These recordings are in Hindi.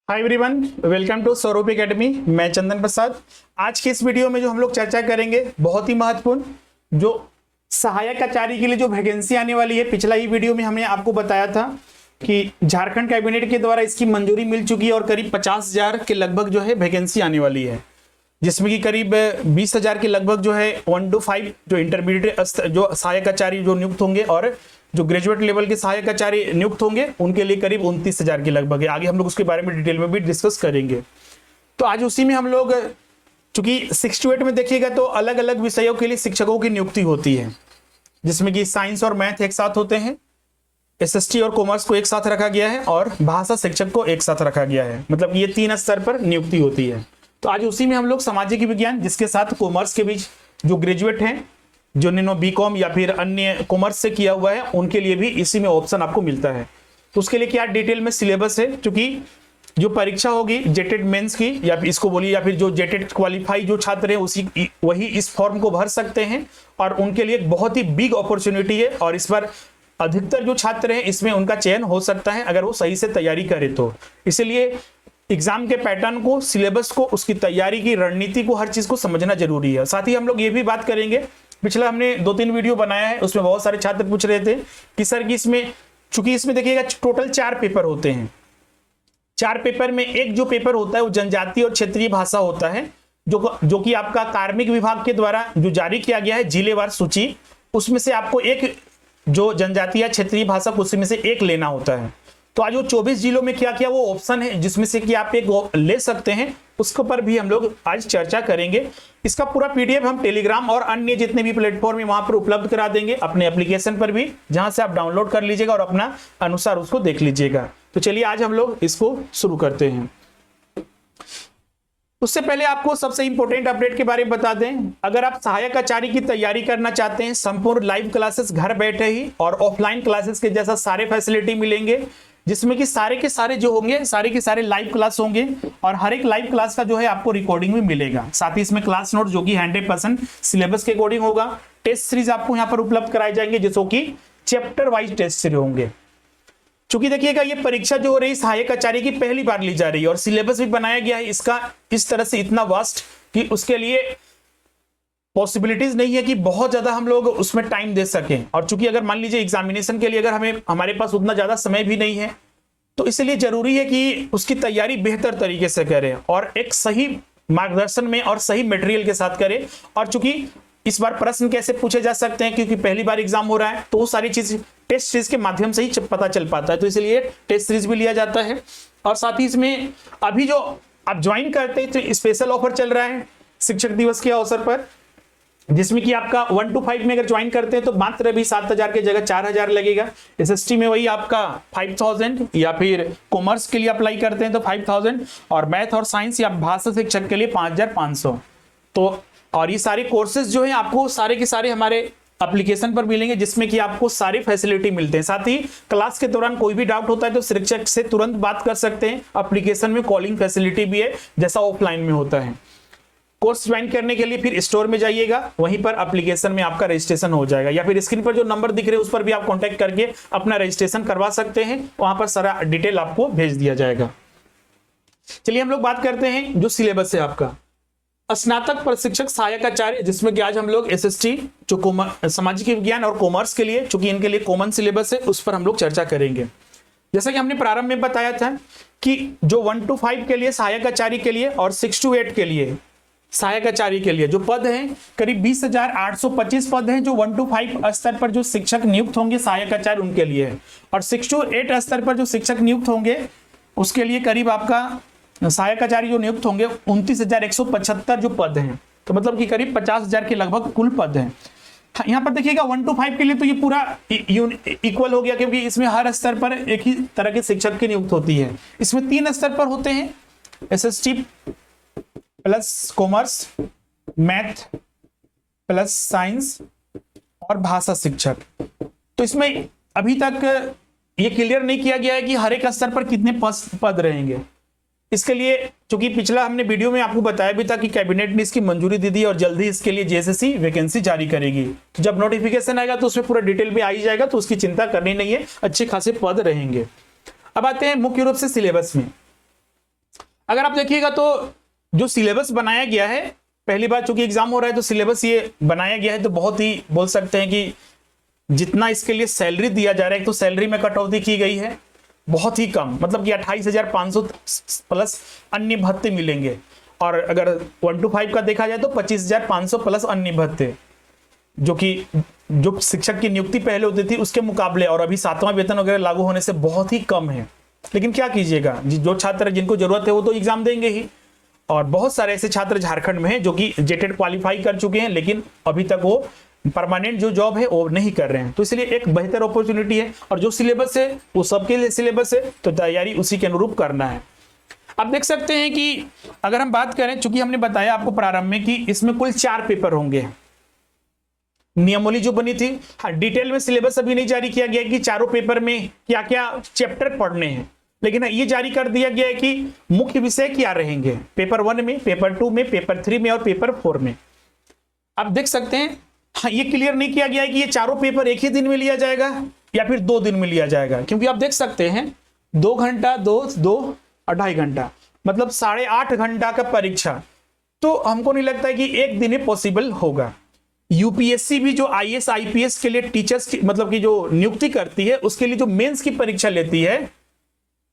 हाय एवरीवन, वेलकम टू स्वरूप एकेडमी। मैं चंदन प्रसाद। आज के इस वीडियो में जो हम लोग चर्चा करेंगे बहुत ही महत्वपूर्ण, जो सहायक आचार्य के लिए जो वैकेंसी आने वाली है। पिछला ही वीडियो में हमने आपको बताया था कि झारखंड कैबिनेट के द्वारा इसकी मंजूरी मिल चुकी है और करीब 50,000 के लगभग जो है वैकेंसी आने वाली है, जिसमें कि करीब 20,000 के लगभग जो है 1 to 5 जो इंटरमीडिएट जो सहायक आचार्य जो नियुक्त होंगे और जो ग्रेजुएट लेवल के सहायक आचार्य नियुक्त होंगे उनके लिए करीब 29,000 के लगभग है। आगे हम लोग उसके बारे में डिटेल में भी डिस्कस करेंगे। तो आज उसी में हम लोग, चूंकि 6 to 8 में देखिएगा तो अलग अलग विषयों के लिए शिक्षकों की नियुक्ति होती है, जिसमें कि साइंस और मैथ एक साथ होते हैं, एसएसटी और कॉमर्स को एक साथ रखा गया है और भाषा शिक्षक को एक साथ रखा गया है। मतलब ये 3 स्तर पर नियुक्ति होती है। तो आज उसी में हम लोग सामाजिक विज्ञान, जिसके साथ कॉमर्स के बीच जो ग्रेजुएट हैं, जो जिन्होंने बीकॉम या फिर अन्य कॉमर्स से किया हुआ है, उनके लिए भी इसी में ऑप्शन आपको मिलता है। तो उसके लिए क्या डिटेल में सिलेबस है, क्योंकि जो परीक्षा होगी जेटेड मेंस की, या फिर इसको बोलिए, या फिर जो जेटेड क्वालिफाई जो छात्र हैं वही इस फॉर्म को भर सकते हैं और उनके लिए एक बहुत ही बिग अपॉर्चुनिटी है। और इस बार अधिकतर जो छात्र हैं इसमें उनका चयन हो सकता है अगर वो सही से तैयारी करे तो। इसलिए एग्जाम के पैटर्न को, सिलेबस को, उसकी तैयारी की रणनीति को, हर चीज को समझना जरूरी है। साथ ही हम लोग ये भी बात करेंगे, पिछला हमने 2-3 वीडियो बनाया है, उसमें बहुत सारे छात्र पूछ रहे थे कि सर कि इसमें, चूंकि इसमें देखिएगा टोटल 4 पेपर होते हैं। 4 पेपर में एक जो पेपर होता है वो जनजातीय और क्षेत्रीय भाषा होता है, जो कि आपका कार्मिक विभाग के द्वारा जो जारी किया गया है जिलेवार सूची, उसमें से आपको एक जो जनजातीय क्षेत्रीय भाषा उसमें से एक लेना होता है। तो आज वो 24 जिलों में क्या क्या वो ऑप्शन है जिसमें से कि आप एक ले सकते हैं, उसके पर भी हम लोग आज चर्चा करेंगे। इसका पूरा पीडीएफ हम टेलीग्राम और अन्य जितने भी प्लेटफॉर्म है वहां पर उपलब्ध करा देंगे, अपने एप्लीकेशन पर भी, जहां से आप डाउनलोड कर लीजिएगा और अपना अनुसार उसको देख लीजिएगा। तो चलिए आज हम लोग इसको शुरू करते हैं। उससे पहले आपको सबसे इंपॉर्टेंट अपडेट के बारे में बता दें, अगर आप सहायक आचार्य की तैयारी करना चाहते हैं, संपूर्ण लाइव क्लासेस घर बैठे ही और ऑफलाइन क्लासेस के जैसा सारे फैसिलिटी मिलेंगे, जिसमें कि सारे के सारे जो होंगे, सारे के सारे लाइव क्लास होंगे और हर एक लाइव क्लास का जो है आपको रिकॉर्डिंग भी मिलेगा। साथ ही इसमें क्लास नोट जो कि 100% सिलेबस के अकॉर्डिंग होगा। टेस्ट सीरीज आपको यहाँ पर उपलब्ध कराए जाएंगे, जिसको कि चैप्टर वाइज टेस्ट सीरीज होंगे। चूंकि देखिएगा ये परीक्षा जो हो रही सहायक आचार्य की पहली बार ली जा रही है और सिलेबस भी बनाया गया है इसका इस तरह से इतना वास्ट कि उसके लिए पॉसिबिलिटीज नहीं है कि बहुत ज्यादा हम लोग उसमें टाइम दे सकें। और चूंकि अगर मान लीजिए एग्जामिनेशन के लिए अगर हमारे पास उतना ज्यादा समय भी नहीं है, तो इसलिए जरूरी है कि उसकी तैयारी बेहतर तरीके से करें और एक सही मार्गदर्शन में और सही मटेरियल के साथ करें। और चूंकि इस बार प्रश्न कैसे पूछे जा सकते हैं, क्योंकि पहली बार एग्जाम हो रहा है, तो वो सारी चीज टेस्ट सीरीज के माध्यम से ही पता चल पाता है। तो इसलिए टेस्ट सीरीज भी लिया जाता है। और साथ ही इसमें अभी जो आप ज्वाइन करते हैं तो स्पेशल ऑफर चल रहा है शिक्षक दिवस के अवसर पर, जिसमें कि आपका 1 to 5 में अगर ज्वाइन करते हैं तो मात्र भी 7,000 की जगह 4,000 लगेगा। एसएसटी में वही आपका 5,000, या फिर कॉमर्स के लिए अप्लाई करते हैं तो 5,000, और मैथ और साइंस या भाषा शिक्षक के लिए 5,500। तो और ये सारे कोर्सेज जो है आपको सारे के सारे हमारे एप्लीकेशन पर मिलेंगे, जिसमें कि आपको सारी फैसिलिटी मिलते हैं। साथ ही क्लास के दौरान कोई भी डाउट होता है तो शिक्षक से तुरंत बात कर सकते हैं। एप्लीकेशन में कॉलिंग फैसिलिटी भी है, जैसा ऑफलाइन में होता है। कोर्स ज्वाइन करने के लिए फिर स्टोर में जाइएगा, वहीं पर एप्लीकेशन में आपका रजिस्ट्रेशन हो जाएगा, या फिर स्क्रीन पर जो नंबर दिख रहे हैं उस पर भी आप कांटेक्ट करके अपना रजिस्ट्रेशन करवा सकते हैं। वहां पर सारा डिटेल आपको भेज दिया जाएगा। चलिए हम लोग बात करते हैं जो सिलेबस है आपका स्नातक प्रशिक्षक सहायक आचार्य, जिसमें कि आज हम लोग एसएसटी जो सामाजिक विज्ञान और कॉमर्स के लिए, चूंकि इनके लिए कॉमन सिलेबस है, उस पर हम लोग चर्चा करेंगे। जैसा कि हमने प्रारंभ में बताया था कि जो 1 to 5 के लिए सहायक आचार्य के लिए और 6 to 8 के लिए सहायक आचार्य के लिए जो पद हैं, करीब 20,825 पद हैं जो 1 to 5 स्तर पर जो शिक्षक नियुक्त होंगे सहायक आचार्य उनके लिए है। और 6 to 8 स्तर पर जो शिक्षक नियुक्त होंगे उसके लिए करीब आपका सहायक आचार्य जो नियुक्त होंगे 29,175 जो पद हैं। तो मतलब कि करीब 50,000 के लगभग कुल पद हैं। यहाँ पर देखिएगा 1 to 5 के लिए तो ये पूरा इक्वल हो गया, क्योंकि इसमें हर स्तर पर एक ही तरह के शिक्षक की नियुक्त होती है। इसमें 3 स्तर पर होते हैं, SST plus commerce, math plus science और भाषा शिक्षक। तो इसमें अभी तक ये क्लियर नहीं किया गया है कि हर एक स्तर पर कितने पद रहेंगे। इसके लिए चूंकि पिछला हमने वीडियो में आपको बताया भी था कि कैबिनेट ने इसकी मंजूरी दे दी और जल्दी इसके लिए जेएसएससी वैकेंसी जारी करेगी। तो जब नोटिफिकेशन आएगा तो उसमें पूरा डिटेल भी आ ही जाएगा, तो उसकी चिंता करनी नहीं है, अच्छे खासे पद रहेंगे। अब आते हैं मुख्य रूप से सिलेबस में। अगर आप देखिएगा तो जो सिलेबस बनाया गया है, पहली बार चूंकि एग्जाम हो रहा है तो सिलेबस ये बनाया गया है तो बहुत ही बोल सकते हैं कि जितना इसके लिए सैलरी दिया जा रहा है, तो सैलरी में कटौती की गई है बहुत ही कम, मतलब कि 28,500 प्लस अन्य भत्ते मिलेंगे। और अगर 1 to 5 का देखा जाए तो 25,500 प्लस अन्य भत्ते, जो कि जो शिक्षक की नियुक्ति पहले होती थी उसके मुकाबले और अभी 7वां वेतन वगैरह लागू होने से बहुत ही कम है। लेकिन क्या कीजिएगा, जो छात्र जिनको जरूरत है वो तो एग्जाम देंगे ही, और बहुत सारे ऐसे छात्र झारखंड में हैं जो कि जेटेड क्वालिफाई कर चुके हैं लेकिन अभी तक वो परमानेंट जो जॉब है वो नहीं कर रहे हैं। तो इसलिए एक बेहतर अपॉर्चुनिटी है, और जो सिलेबस है वो सबके लिए सिलेबस है, तो तैयारी उसी के अनुरूप करना है। आप देख सकते हैं कि अगर हम बात करें, चूंकि हमने बताया आपको प्रारंभ में कि इसमें कुल 4 पेपर होंगे, नियमावली जो बनी थी। हाँ, डिटेल में सिलेबस अभी नहीं जारी किया गया कि चारों पेपर में क्या क्या चैप्टर पढ़ने हैं, लेकिन ये जारी कर दिया गया है कि मुख्य विषय क्या रहेंगे पेपर 1 में, पेपर 2 में, पेपर 3 में और पेपर 4 में। आप देख सकते हैं, हाँ, ये क्लियर नहीं किया गया है कि ये चारों पेपर एक ही दिन में लिया जाएगा या फिर 2 दिन में लिया जाएगा, क्योंकि आप देख सकते हैं 2 घंटा, 2 2.5 घंटा, मतलब 8.5 घंटा का परीक्षा। तो हमको नहीं लगता है कि एक दिन में पॉसिबल होगा। यूपीएससी भी जो आईएएस आईपीएस के लिए टीचर्स की मतलब की जो नियुक्ति करती है उसके लिए जो मेंस की परीक्षा लेती है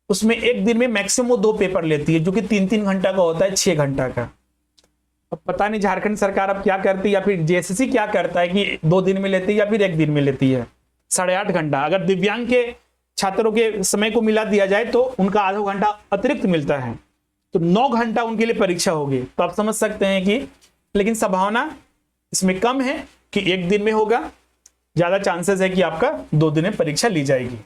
उसमें एक दिन में मैक्सिमम 2 पेपर लेती है, जो कि 3-3 घंटा का होता है, 6 घंटा का। अब पता नहीं झारखंड सरकार अब क्या करती है या फिर जेएसएससी क्या करता है कि 2 दिन में लेती है या फिर एक दिन में लेती है 8.5 घंटा। अगर दिव्यांग के छात्रों के समय को मिला दिया जाए तो उनका आधा घंटा अतिरिक्त मिलता है, तो 9 घंटा उनके लिए परीक्षा होगी। तो आप समझ सकते हैं कि, लेकिन संभावना इसमें कम है कि एक दिन में होगा, ज्यादा चांसेस है कि आपका 2 दिन में परीक्षा ली जाएगी,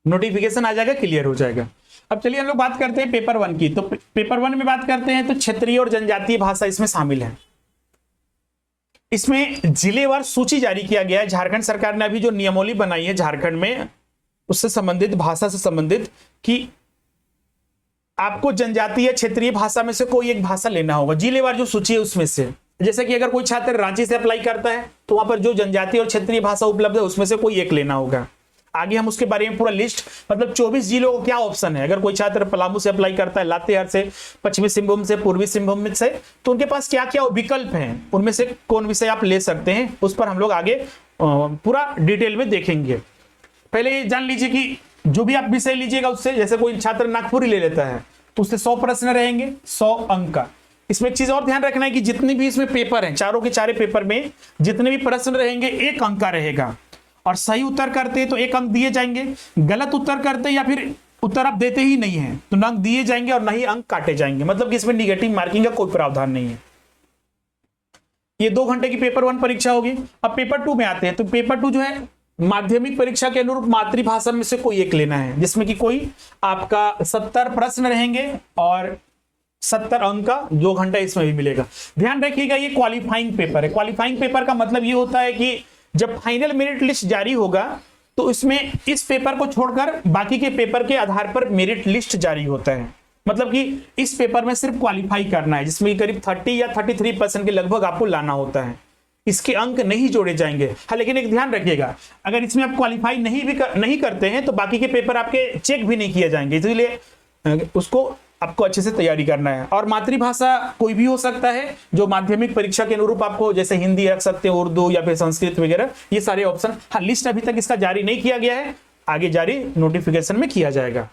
नोटिफिकेशन आ जाएगा, क्लियर हो जाएगा। अब चलिए हम लोग बात करते हैं पेपर 1 की। तो पेपर 1 में बात करते हैं तो क्षेत्रीय और जनजातीय भाषा इसमें शामिल है। इसमें जिलेवार सूची जारी किया गया है। झारखंड सरकार ने अभी जो नियमावली बनाई है झारखंड में उससे संबंधित, भाषा से संबंधित, कि आपको जनजातीय क्षेत्रीय भाषा में से कोई एक भाषा लेना होगा। जिलेवार जो सूची है उसमें से, जैसे कि अगर कोई छात्र रांची से अप्लाई करता है तो वहां पर जो जनजातीय और क्षेत्रीय भाषा उपलब्ध है उसमें से कोई एक लेना होगा। आगे हम उसके बारे में पूरा लिस्ट, मतलब 24 जिलों को क्या ऑप्शन है। अगर कोई छात्र पलामू से अप्लाई करता है, लातेहार से, पश्चिमी सिंहभूम से, पूर्वी सिंहभूम से, तो उनके पास क्या क्या विकल्प हैं, उनमें से कौन विषय आप ले सकते हैं, उस पर हम लोग आगे पूरा डिटेल में देखेंगे। पहले ये जान लीजिए कि जो भी आप विषय लीजिएगा उससे, जैसे कोई छात्र नागपुरी ले लेता है तो उससे 100 प्रश्न रहेंगे, 100 अंक का। इसमें एक चीज और ध्यान रखना है कि जितने भी इसमें पेपर हैं, चारों के चारे पेपर में जितने भी प्रश्न रहेंगे 1 अंक का रहेगा, और सही उत्तर करते तो 1 अंक दिए जाएंगे, गलत उत्तर करते या फिर उत्तर आप देते ही नहीं है तो अंक दिए जाएंगे और नहीं अंक काटे जाएंगे, मतलब कि इसमें निगेटिव मार्किंग का कोई प्रावधान नहीं है। ये 2 घंटे की पेपर 1 परीक्षा होगी। अब पेपर 2 में आते हैं, तो पेपर 2 जो है माध्यमिक परीक्षा के अनुरूप मातृभाषा में से कोई एक लेना है, जिसमें कि कोई आपका 70 प्रश्न रहेंगे और 70 अंक का 2 घंटा इसमें भी मिलेगा। ध्यान रखिएगा ये क्वालिफाइंग पेपर है। क्वालिफाइंग पेपर का मतलब ये होता है कि जब फाइनल मेरिट लिस्ट जारी होगा तो इसमें इस पेपर को छोड़कर बाकी के पेपर के आधार पर मेरिट लिस्ट जारी होता है। मतलब कि इस पेपर में सिर्फ क्वालिफाई करना है, जिसमें करीब 30 या 33% के लगभग आपको लाना होता है। इसके अंक नहीं जोड़े जाएंगे। हाँ, लेकिन एक ध्यान रखिएगा, अगर इसमें आप क्वालिफाई नहीं करते हैं तो बाकी के पेपर आपके चेक भी नहीं किए जाएंगे, इसलिए उसको आपको अच्छे से तैयारी करना है। और मातृभाषा कोई भी हो सकता है जो माध्यमिक परीक्षा के अनुरूप आपको, जैसे हिंदी रख सकते हैं, उर्दू या फिर संस्कृत वगैरह, ये सारे ऑप्शन। हाँ, लिस्ट अभी तक इसका जारी नहीं किया गया है, आगे जारी नोटिफिकेशन में किया जाएगा।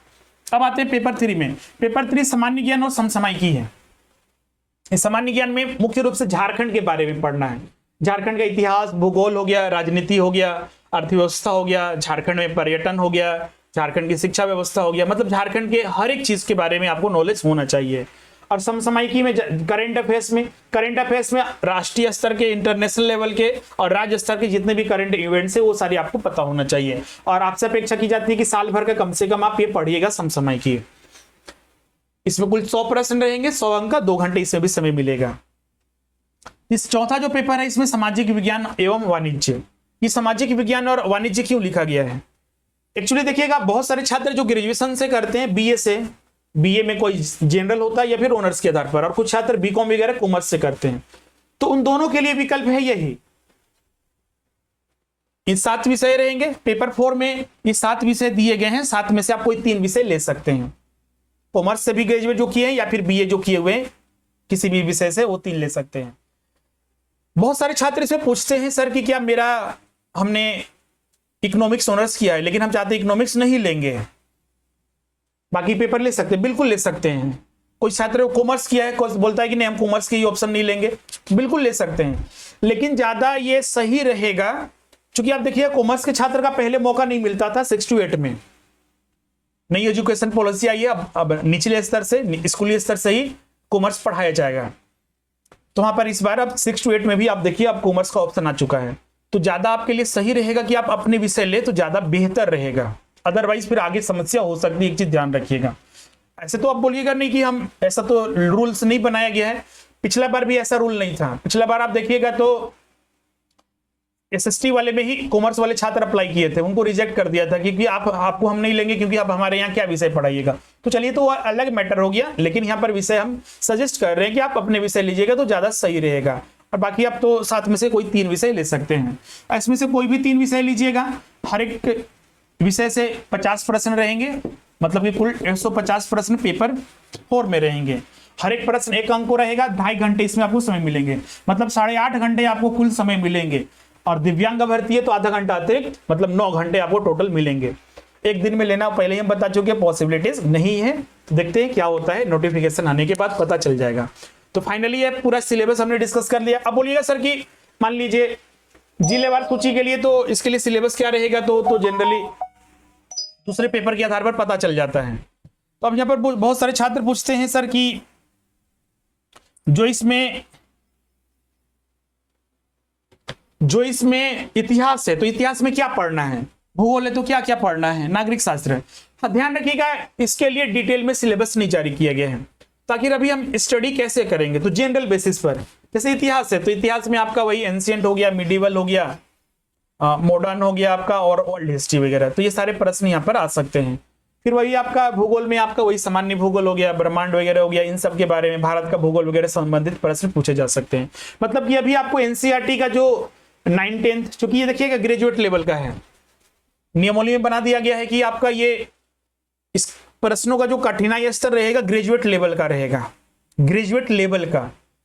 अब आते हैं पेपर 3 में। पेपर 3 सामान्य ज्ञान और समसामयिकी है। इस सामान्य ज्ञान में मुख्य रूप से झारखंड के बारे में पढ़ना है। झारखंड का इतिहास, भूगोल हो गया, राजनीति हो गया, अर्थव्यवस्था हो गया, झारखंड में पर्यटन हो गया, झारखंड की शिक्षा व्यवस्था हो गया, मतलब झारखंड के हर एक चीज के बारे में आपको नॉलेज होना चाहिए। और समसामयिकी में करंट अफेयर्स में राष्ट्रीय स्तर के, इंटरनेशनल लेवल के और राज्य स्तर के जितने भी करंट इवेंट्स है वो सारे आपको पता होना चाहिए। और आपसे अपेक्षा की जाती है कि साल भर का कम से कम आप ये पढ़िएगा समसामयिकी। इसमें कुल 100 प्रश्न रहेंगे, 100 अंक का, 2 घंटे इसमें भी समय मिलेगा। इस चौथा जो पेपर है इसमें सामाजिक विज्ञान एवं वाणिज्य। ये सामाजिक विज्ञान और वाणिज्य क्यों लिखा गया है? एक्चुअली देखिएगा, बहुत सारे छात्र जो ग्रेजुएशन से करते हैं, बीए में कोई जनरल होता है या फिर ऑनर्स के आधार पर, और कुछ छात्र बीकॉम वगैरह कॉमर्स से करते हैं, तो उन दोनों के लिए विकल्प है यही। इन 7 विषय रहेंगे। पेपर 4 में ये 7 विषय दिए गए हैं, 7 में से आप कोई 3 विषय ले सकते हैं। कॉमर्स से भी ग्रेजुएट जो किए हैं या फिर बीए जो किए हुए हैं किसी भी विषय से, वो 3 ले सकते हैं। बहुत सारे छात्र इसमें पूछते हैं सर कि क्या हमने इकोनॉमिक्स ऑनर्स किया है लेकिन हम चाहते हैं इकोनॉमिक्स नहीं लेंगे, बाकी पेपर ले सकते हैं। बिल्कुल ले सकते हैं। कोई छात्र कॉमर्स किया है, बोलता है कि नहीं हम कॉमर्स के ही ऑप्शन नहीं लेंगे, बिल्कुल ले सकते हैं। लेकिन ज्यादा ये सही रहेगा, क्योंकि आप देखिए कॉमर्स के छात्र का पहले मौका नहीं मिलता था 6 to 8 में। नई एजुकेशन पॉलिसी आई है, अब निचले स्तर से, स्कूली स्तर से ही कॉमर्स पढ़ाया जाएगा। तो वहां पर इस बार अब 6 to 8 में भी आप देखिए अब कॉमर्स का ऑप्शन आ चुका है। तो ज्यादा आपके लिए सही रहेगा कि आप अपने विषय ले तो ज्यादा बेहतर रहेगा, अदरवाइज फिर आगे समस्या हो सकती है। एक चीज ध्यान रखिएगा, ऐसे तो आप बोलिएगा नहीं कि हम, ऐसा तो रूल्स नहीं बनाया गया है, पिछला बार भी ऐसा रूल नहीं था। पिछला बार आप देखिएगा तो एसएसटी वाले में ही कॉमर्स वाले छात्र अप्लाई किए थे, उनको रिजेक्ट कर दिया था क्योंकि आपको हम नहीं लेंगे क्योंकि आप हमारे यहाँ क्या विषय पढ़ाइएगा। तो चलिए तो अलग मैटर हो गया, लेकिन यहाँ पर विषय हम सजेस्ट कर रहे हैं कि आप अपने विषय लीजिएगा तो ज्यादा सही रहेगा। और बाकी आप तो साथ में से कोई 3 विषय ले सकते हैं, इसमें से कोई भी 3 विषय लीजिएगा। हर एक विषय से 50 प्रश्न रहेंगे, मतलब कि कुल 150 प्रश्न पेपर 4 में रहेंगे। हर एक प्रश्न 1 अंक को रहेगा, 2.5 घंटे इसमें आपको समय मिलेंगे, मतलब 8.5 घंटे आपको कुल समय मिलेंगे। और दिव्यांग भर्ती है तो आधा घंटा अतिरिक्त, मतलब 9 घंटे आपको टोटल मिलेंगे। एक दिन में लेना पहले ही हम बता चुके हैं, पॉसिबिलिटीज नहीं है। तो देखते हैं क्या होता है, नोटिफिकेशन आने के बाद पता चल जाएगा। तो फाइनली ये पूरा सिलेबस हमने डिस्कस कर लिया। अब बोलिएगा सर कि मान लीजिए जिलेवार सूची के लिए, तो इसके लिए सिलेबस क्या रहेगा? तो जनरली दूसरे पेपर के आधार पर पता चल जाता है। तो अब यहाँ पर बहुत सारे छात्र पूछते हैं सर कि जो इसमें इतिहास है तो इतिहास में क्या पढ़ना है, भूगोल है तो क्या क्या पढ़ना है, नागरिक शास्त्र है। हाँ, ध्यान रखिएगा इसके लिए डिटेल में सिलेबस नहीं जारी किया गया है, ताकि अभी हम स्टडी कैसे करेंगे तो जनरल बेसिस पर। जैसे इतिहास है तो इतिहास में आपका वही एंशिएंट हो गया, मिडिवल हो गया, मॉडर्न हो गया आपका, और ओल्ड हिस्ट्री वगैरह, तो ये सारे प्रश्न यहाँ पर आ सकते हैं। फिर वही आपका भूगोल में आपका वही सामान्य भूगोल हो गया, ब्रह्मांड वगैरह हो गया, इन सब के बारे में, भारत का भूगोल वगैरह संबंधित प्रश्न पूछे जा सकते हैं। मतलब कि अभी आपको एनसीईआरटी का जो 9th 10th, चूंकि ये देखिएगा ग्रेजुएट लेवल का है, नियमावली में बना दिया गया है कि आपका ये इस प्रश्नों का जो कठिनाई स्तर रहेगा ग्रेजुएट लेवल का रहेगा, ग्रेजुएट लेवल का।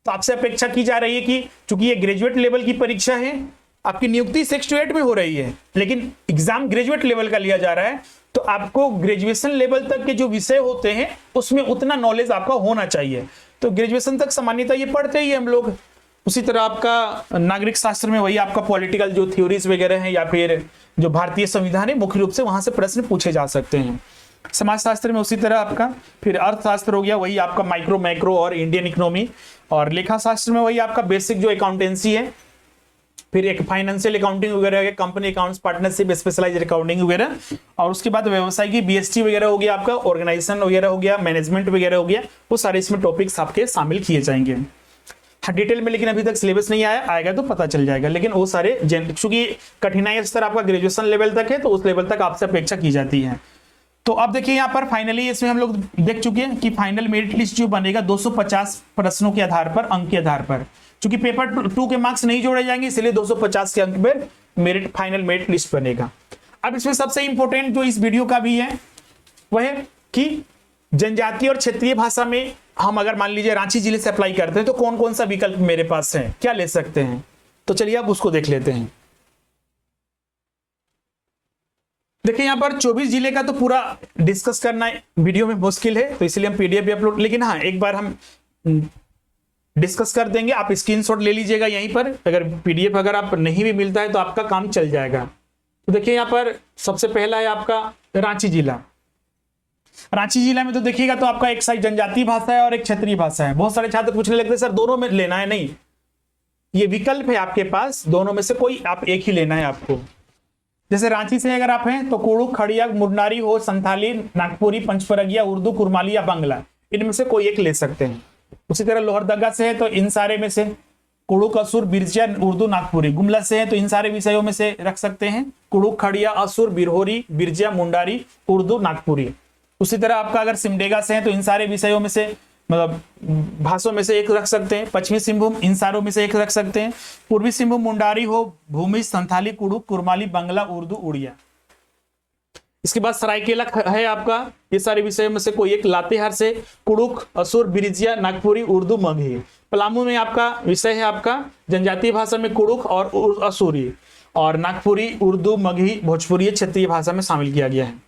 तो आपसे अपेक्षा की जा रही है कि चूंकि ये ग्रेजुएट लेवल की परीक्षा है, आपकी नियुक्ति 6 to 8 में हो रही है, लेकिन एग्जाम ग्रेजुएट लेवल का लिया जा रहा है, तो आपको ग्रेजुएशन लेवल तक के जो विषय होते हैं उसमें उतना नॉलेज आपका होना चाहिए। तो ग्रेजुएशन तक सामान्यतः ये पढ़ते ही हम लोग। उसी तरह आपका नागरिक शास्त्र में वही आपका पॉलिटिकल जो थ्योरीज वगैरह हैं, या फिर जो भारतीय संविधान है, मुख्य रूप से वहां से प्रश्न पूछे जा सकते हैं। समाजशास्त्र में उसी तरह आपका, फिर अर्थशास्त्र हो गया वही आपका माइक्रो मैक्रो और इंडियन इकोनॉमी, और लेखा शास्त्र में वही आपका बेसिक जो अकाउंटेंसी है, फिर एक फाइनेंशियल अकाउंटिंग वगैरह, company accounts, partnership, specialised accounting वगैरह, और उसके बाद व्यवसाय की बीएसटी वगैरह हो गया आपका, ऑर्गेनाइजेशन वगैरह हो गया, मैनेजमेंट वगैरह हो गया, वो सारे इसमें टॉपिक्स आपके शामिल किए जाएंगे। हाँ, डिटेल में लेकिन अभी तक सिलेबस नहीं आएगा तो पता चल जाएगा। लेकिन वो सारे चूंकि कठिनाई स्तर आपका ग्रेजुएशन लेवल तक है, तो उस लेवल तक आपसे अपेक्षा की जाती है। तो अब देखिए यहाँ पर फाइनली इसमें हम लोग देख चुके हैं कि फाइनल मेरिट लिस्ट जो बनेगा 250 प्रश्नों के आधार पर, अंक के आधार पर, क्योंकि पेपर 2 के मार्क्स नहीं जोड़े जाएंगे, इसलिए 250 के अंक पर मेरिट, फाइनल मेरिट लिस्ट बनेगा। अब इसमें सबसे इंपॉर्टेंट जो इस वीडियो का भी है वह है कि जनजातीय और क्षेत्रीय भाषा में हम अगर मान लीजिए रांची जिले से अप्लाई करते हैं तो कौन कौन सा विकल्प मेरे पास है, क्या ले सकते हैं। तो चलिए अब उसको देख लेते हैं। देखिए यहाँ पर 24 जिले का तो पूरा डिस्कस करना वीडियो में मुश्किल है, तो इसलिए हम पीडीएफ भी अपलोड, लेकिन हाँ एक बार हम डिस्कस कर देंगे। आप स्क्रीनशॉट ले लीजिएगा यहीं पर, अगर पीडीएफ अगर आप नहीं भी मिलता है तो आपका काम चल जाएगा। तो देखिए यहाँ पर सबसे पहला है आपका रांची जिला। रांची जिला में तो देखिएगा तो आपका एक साइड जनजातीय भाषा है और एक क्षेत्रीय भाषा है। बहुत सारे छात्र पूछने लगते हैं सर दोनों में लेना है, नहीं, ये विकल्प है आपके पास, दोनों में से कोई आप एक ही लेना है आपको। जैसे रांची से अगर आप हैं तो कुड़ुक, खड़िया, मुन्नारी हो, संथाली, नागपुरी, पंचपरगिया, उर्दू, कुरमाली या बांग्ला, इनमें से कोई एक ले सकते हैं। उसी तरह लोहरदगा से है तो इन सारे में से कुड़ुक, असुर, बिरजिया, उर्दू, नागपुरी। गुमला से है तो इन सारे विषयों में से रख सकते हैं, कुड़ुक, खड़िया, असुर, बिरहोरी, बिरजिया, मुंडारी, उर्दू, नागपुरी। उसी तरह आपका अगर सिमडेगा से है तो इन सारे विषयों में से, मतलब भाषाओं में से एक रख सकते हैं। पश्चिमी सिंहभूम इन सारों में से एक रख सकते हैं। पूर्वी सिंहभूम मुंडारी हो, भूमि, संथाली, कुड़ुक, कुरमाली, बांग्ला, उर्दू, उड़िया, इसके बाद सरायकेला है आपका, ये सारे विषयों में से कोई एक। लातेहार से कुड़ुक, असुर, बिरिजिया, नागपुरी, उर्दू, मगही। पलामू में आपका विषय है आपका जनजातीय भाषा में कुड़ुक और असुरी, और नागपुरी, उर्दू, मगही, भोजपुरी क्षेत्रीय भाषा में शामिल किया गया है।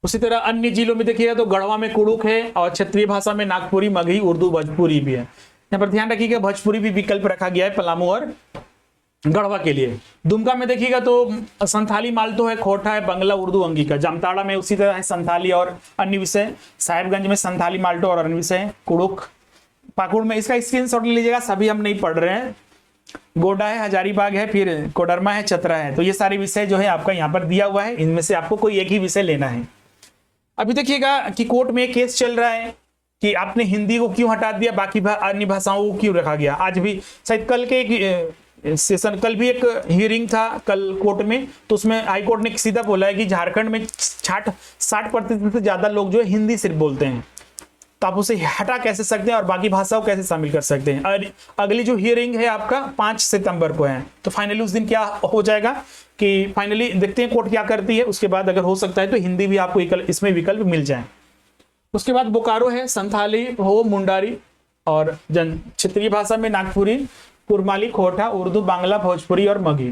उसी तरह अन्य जिलों में देखिएगा तो गढ़वा में कुड़ुक है और क्षेत्रीय भाषा में नागपुरी, मगही, उर्दू, भोजपुरी भी है। यहाँ पर ध्यान रखिएगा भोजपुरी भी विकल्प रखा गया है पलामू और गढ़वा के लिए। दुमका में देखिएगा तो संथाली, मालतो है, खोटा है, बंगला, उर्दू, अंगिका। जामताड़ा में उसी तरह है संथाली और अन्य विषय। साहेबगंज में संथाली, माल्टो और अन्य विषय। कुड़ुक, पाकुड़ में, इसका स्क्रीनशॉट ले लीजिएगा, सभी हम नहीं पढ़ रहे हैं। गोड्डा है, हजारीबाग है, फिर कोडरमा है, चतरा है। तो ये सारे विषय जो है आपका यहाँ पर दिया हुआ है, इनमें से आपको कोई एक ही विषय लेना है। अभी देखिएगा कि कोर्ट में केस चल रहा है कि आपने हिंदी को क्यों हटा दिया, बाकी अन्य भाषाओं को क्यों रखा गया। आज भी शायद कल के एक सेशन, कल भी एक हियरिंग था कल कोर्ट में, तो उसमें हाई कोर्ट ने सीधा बोला है कि झारखंड में 60% से ज्यादा लोग जो है हिंदी सिर्फ बोलते हैं, तो आप उसे हटा कैसे सकते हैं और बाकी भाषाओं कैसे शामिल कर सकते हैं। और अगली जो हियरिंग है आपका 5 सितंबर को है, तो फाइनली उस दिन क्या हो जाएगा कि फाइनली देखते हैं कोर्ट क्या करती है। उसके बाद अगर हो सकता है तो हिंदी भी आपको इसमें विकल्प मिल जाए। उसके बाद बोकारो है, संथाली हो, मुंडारी और क्षेत्रीय भाषा में नागपुरी, कुरमाली, खोटा, उर्दू, बांग्ला, भोजपुरी और मगही।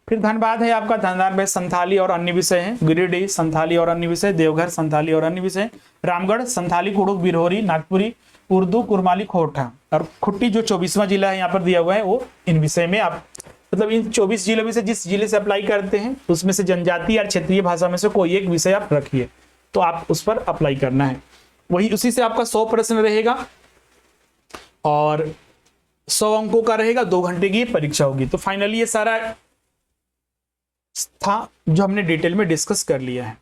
फिर धनबाद है आपका, धनबाद में संथाली और अन्य विषय हैं। गिरिडीह संथाली और अन्य विषय। देवघर संथाली और अन्य विषय। रामगढ़ संथाली, कुड़ुक, बिरहोरी, नागपुरी, उर्दू, कुरमाली, खोटा। और खुट्टी जो 24वां जिला है यहाँ पर दिया हुआ है, वो इन विषय में आप मतलब इन 24 जिलों में से जिस जिले से अप्लाई करते हैं उसमें से जनजातीय और क्षेत्रीय भाषा में से कोई एक विषय आप रखिए, तो आप उस पर अप्लाई करना है। वही उसी से आपका 100 प्रश्न रहेगा और 100 अंकों का रहेगा। 2 घंटे की परीक्षा होगी। तो फाइनली ये सारा था जो हमने डिटेल में डिस्कस कर लिया है।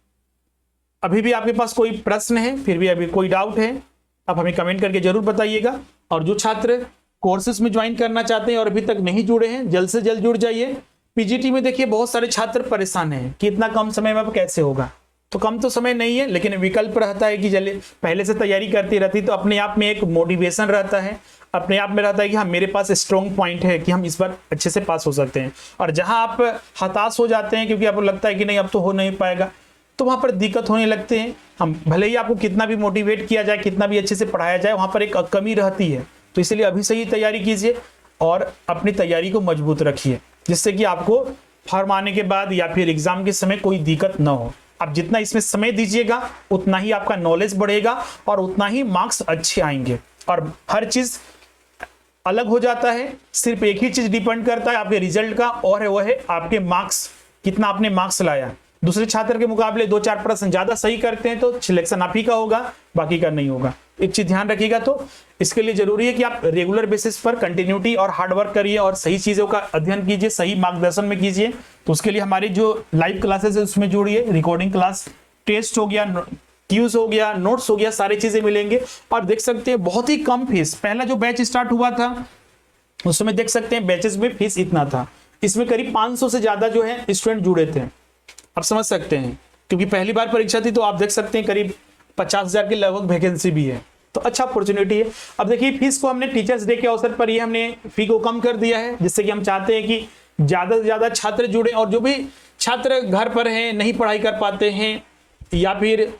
अभी भी आपके पास कोई प्रश्न है, फिर भी अभी कोई डाउट है, आप हमें कमेंट करके जरूर बताइएगा। और जो छात्र कोर्सेज में ज्वाइन करना चाहते हैं और अभी तक नहीं जुड़े हैं, जल्द से जल्द जुड़ जाइए। पीजीटी में देखिए बहुत सारे छात्र परेशान हैं कि इतना कम समय में अब कैसे होगा। तो कम तो समय नहीं है, लेकिन विकल्प रहता है कि चले पहले से तैयारी करती रहती, तो अपने आप में एक मोटिवेशन रहता है, अपने आप में रहता है कि हाँ मेरे पास स्ट्रॉन्ग पॉइंट है कि हम इस बार अच्छे से पास हो सकते हैं। और जहां आप हताश हो जाते हैं क्योंकि आपको लगता है कि नहीं अब तो हो नहीं पाएगा, तो वहां पर दिक्कत होने लगते हैं। हम भले ही आपको कितना भी मोटिवेट किया जाए, कितना भी अच्छे से पढ़ाया जाए, वहां पर एक कमी रहती है। तो इसलिए अभी से ही तैयारी कीजिए और अपनी तैयारी को मजबूत रखिए, जिससे कि आपको फॉर्म आने के बाद या फिर एग्जाम के समय कोई दिक्कत ना हो। आप जितना इसमें समय दीजिएगा उतना ही आपका नॉलेज बढ़ेगा और उतना ही मार्क्स अच्छे आएंगे। और हर चीज अलग हो जाता है, सिर्फ एक ही चीज डिपेंड करता है आपके रिजल्ट का, और वो है आपके मार्क्स, कितना आपने मार्क्स लाया। दूसरे छात्र के मुकाबले 2-4 प्रश्न ज्यादा सही करते हैं तो सिलेक्शन आप ही का होगा, बाकी का नहीं होगा। एक चीज ध्यान रखिएगा। तो इसके लिए जरूरी है कि आप रेगुलर बेसिस पर कंटिन्यूटी और हार्डवर्क करिए और सही चीजों का अध्ययन कीजिए, सही मार्गदर्शन में कीजिए। तो उसके लिए हमारी जो लाइव क्लासेस है उसमें जुड़िए। रिकॉर्डिंग क्लास, टेस्ट हो गया, क्यूज हो गया, नोट्स हो गया, सारी चीजें मिलेंगे। और देख सकते हैं बहुत ही कम फीस, पहला जो बैच स्टार्ट हुआ था उस समय देख सकते हैं बैचेस में फीस इतना था, इसमें करीब 500 से ज्यादा जो है स्टूडेंट जुड़े थे। आप समझ सकते हैं, क्योंकि पहली बार परीक्षा थी, तो आप देख सकते हैं करीब 50,000 के लगभग वैकेंसी भी है, तो अच्छा अपॉर्चुनिटी है। अब देखिए फीस को हमने टीचर्स डे के अवसर पर ये हमने फी को कम कर दिया है, जिससे कि हम चाहते हैं कि ज्यादा से ज्यादा छात्र जुड़े। और जो भी छात्र घर पर हैं, नहीं पढ़ाई कर पाते हैं, या फिर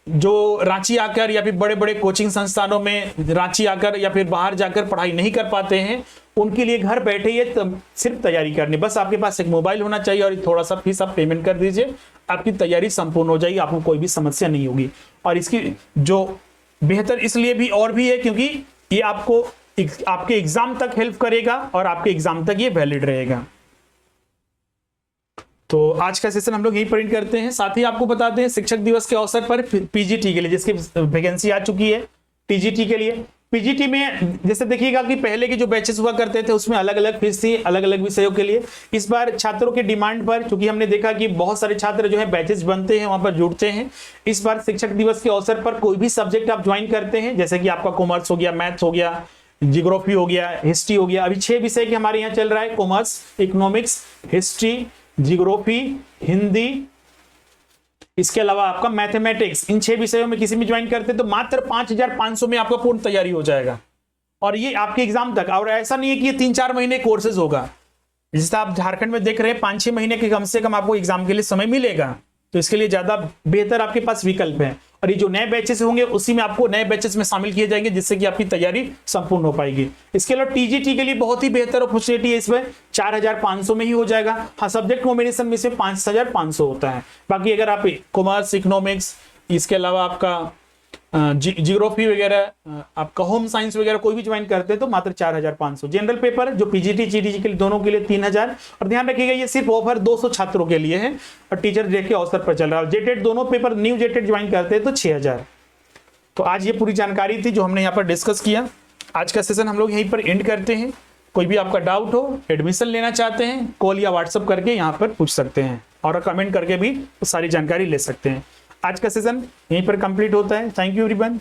जो रांची आकर या फिर बड़े बड़े कोचिंग संस्थानों में रांची आकर या फिर बाहर जाकर पढ़ाई नहीं कर पाते हैं, उनके लिए घर बैठे ये सिर्फ तैयारी करनी, बस आपके पास एक मोबाइल होना चाहिए और थोड़ा सा फीस आप पेमेंट कर दीजिए, आपकी तैयारी संपूर्ण हो जाएगी, आपको कोई भी समस्या नहीं होगी। और इसकी जो बेहतर इसलिए भी और भी है क्योंकि ये आपको आपके एग्जाम तक हेल्प करेगा और आपके एग्जाम तक ये वैलिड रहेगा। तो आज का सेशन हम लोग यही प्रिंट करते हैं। साथ ही आपको बताते हैं शिक्षक दिवस के अवसर पर पीजीटी के लिए जिसकी वैकेंसी आ चुकी है, टीजीटी के लिए। पीजीटी में जैसे देखिएगा कि पहले के जो बैचेस हुआ करते थे उसमें अलग अलग फीस थी, अलग अलग विषयों के लिए। इस बार छात्रों के डिमांड पर, क्योंकि हमने देखा कि बहुत सारे छात्र जो है बैचेस बनते हैं, वहां पर जुड़ते हैं, इस बार शिक्षक दिवस के अवसर पर कोई भी सब्जेक्ट आप ज्वाइन करते हैं, जैसे कि आपका कॉमर्स हो गया, मैथ्स हो गया, जियोग्राफी हो गया, हिस्ट्री हो गया। अभी 6 विषय के हमारे यहाँ चल रहा है, commerce, economics, history, geography, Hindi, इसके अलावा आपका मैथमेटिक्स। इन 6 विषयों में किसी में ज्वाइन करते तो मात्र 5,500 में आपका पूर्ण तैयारी हो जाएगा, और ये आपके एग्जाम तक। और ऐसा नहीं है कि ये 3-4 महीने कोर्सेज होगा, जैसे आप झारखंड में देख रहे हैं 5-6 महीने के कम से कम आपको एग्जाम के लिए समय मिलेगा। तो इसके लिए ज्यादा बेहतर आपके पास विकल्प है। और ये जो नए बैचेस होंगे उसी में आपको नए बैचेस में शामिल किए जाएंगे, जिससे कि आपकी तैयारी संपूर्ण हो पाएगी। इसके अलावा टीजीटी के लिए बहुत ही बेहतर अपॉर्चुनिटी है, इसमें 4500 में ही हो जाएगा। हाँ, सब्जेक्ट कॉम्बिनेशन में से 5500 होता है। बाकी अगर आप कॉमर्स, इकोनॉमिक्स, इसके अलावा आपका जियोग्राफी वगैरह, आपका होम साइंस वगैरह कोई भी ज्वाइन करते हैं तो मात्र 4500। जनरल पेपर जो पीजीटी जीडीजी के लिए दोनों के लिए 3000। और ध्यान रखिएगा ये सिर्फ ऑफर 200 छात्रों के लिए है और टीचर डे के अवसर पर चल रहा है। जेटेड दोनों पेपर न्यू जेटेड ज्वाइन करते हैं तो 6000। तो आज ये पूरी जानकारी थी जो हमने यहाँ पर डिस्कस किया। आज का सेशन हम लोग यहीं पर एंड करते हैं। कोई भी आपका डाउट हो, एडमिशन लेना चाहते हैं, कॉल या व्हाट्सअप करके यहाँ पर पूछ सकते हैं और कमेंट करके भी सारी जानकारी ले सकते हैं। आज का सेशन यहीं पर कंप्लीट होता है। Thank you everyone.